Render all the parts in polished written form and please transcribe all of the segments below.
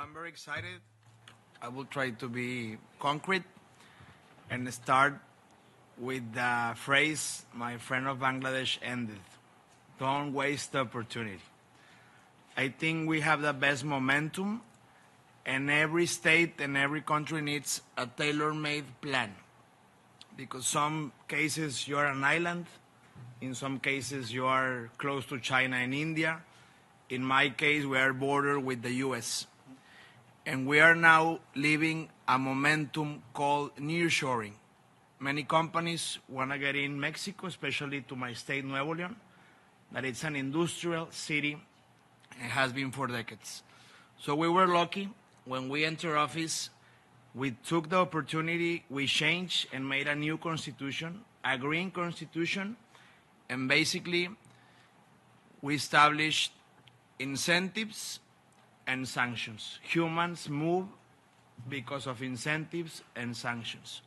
I'm very excited. I will try to be concrete and start with the phrase my friend of Bangladesh ended. Don't waste the opportunity. I think we have the best momentum, and every state and every country needs a tailor-made plan. Because some cases you are an island, in some cases you are close to China and India. In my case, we are border with the US. And we are now living a momentum called nearshoring. Many companies want to get in Mexico, especially to my state, Nuevo León, that it's an industrial city and has been for decades. So we were lucky. When we entered office, we took the opportunity, we changed and made a new constitution, a green constitution, and basically we established incentives and sanctions. Humans move because of incentives and sanctions.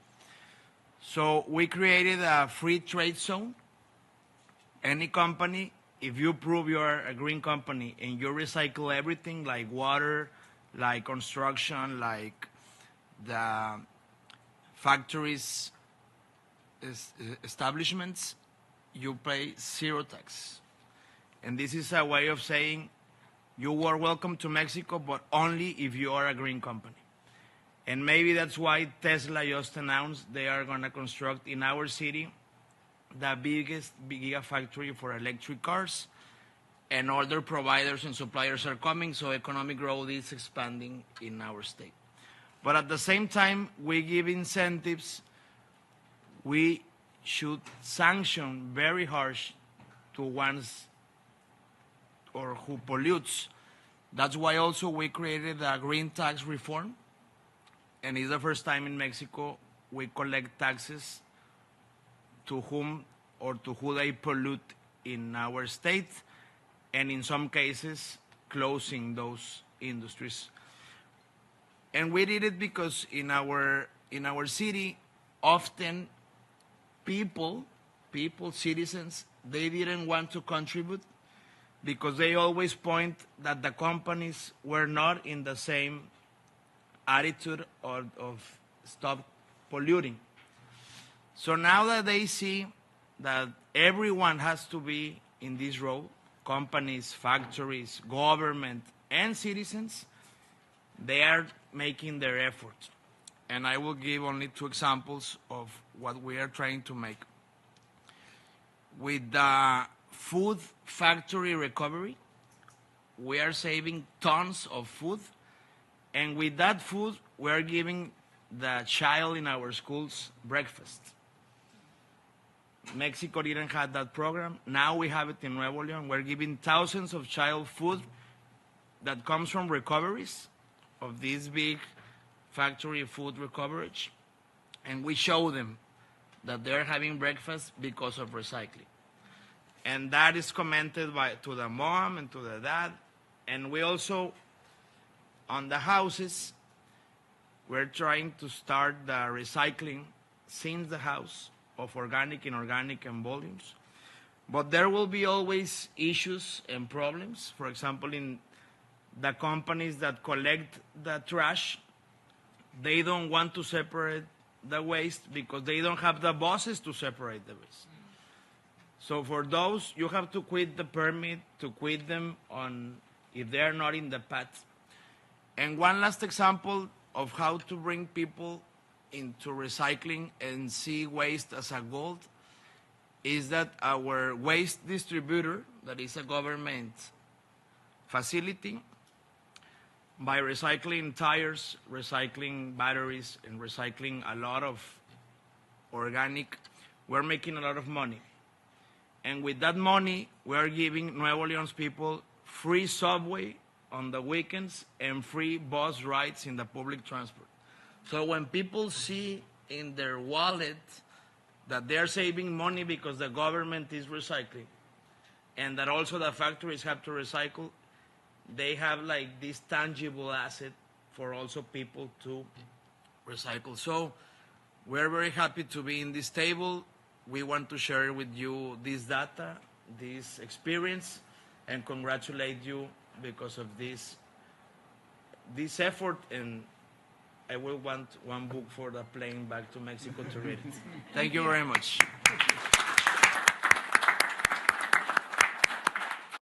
So we created a free trade zone. Any company, if you prove you're a green company and you recycle everything like water, like construction, like the factories, establishments, you pay zero tax. And this is a way of saying you are welcome to Mexico, but only if you are a green company. And maybe that's why Tesla just announced they are going to construct in our city the biggest gigafactory for electric cars, and other providers and suppliers are coming, so economic growth is expanding in our state. But at the same time, we give incentives. We should sanction very harsh to ones or who pollutes. That's why also we created a green tax reform, and it's the first time in Mexico we collect taxes to whom or to who they pollute in our state, and in some cases closing those industries. And we did it because in our city, often people, citizens, they didn't want to contribute because they always point that the companies were not in the same attitude of stop polluting. So now that they see that everyone has to be in this role, companies, factories, government, and citizens, they are making their effort. And I will give only two examples of what we are trying to make. With the food factory recovery, we are saving tons of food, and with that food, we are giving the child in our schools breakfast. Mexico didn't have that program. Now we have it in Nuevo León. We're giving thousands of child food that comes from recoveries of this big factory food recovery, and we show them that they're having breakfast because of recycling. And that is commented to the mom and to the dad. And we also, on the houses, we're trying to start the recycling since the house of organic, inorganic, and volumes. But there will be always issues and problems. For example, in the companies that collect the trash, they don't want to separate the waste because they don't have the buses to separate the waste. So for those, you have to quit the permit to quit them on if they are not in the path. And one last example of how to bring people into recycling and see waste as a gold is that our waste distributor, that is a government facility, by recycling tires, recycling batteries, and recycling a lot of organic, we're making a lot of money. And with that money, we are giving Nuevo Leon's people free subway on the weekends and free bus rides in the public transport. So when people see in their wallet that they're saving money because the government is recycling, and that also the factories have to recycle, they have like this tangible asset for also people to recycle. So we're very happy to be in this table. We want to share with you this data, this experience, and congratulate you because of this this effort, and I will want one book for the plane back to Mexico to read it. Thank you very much.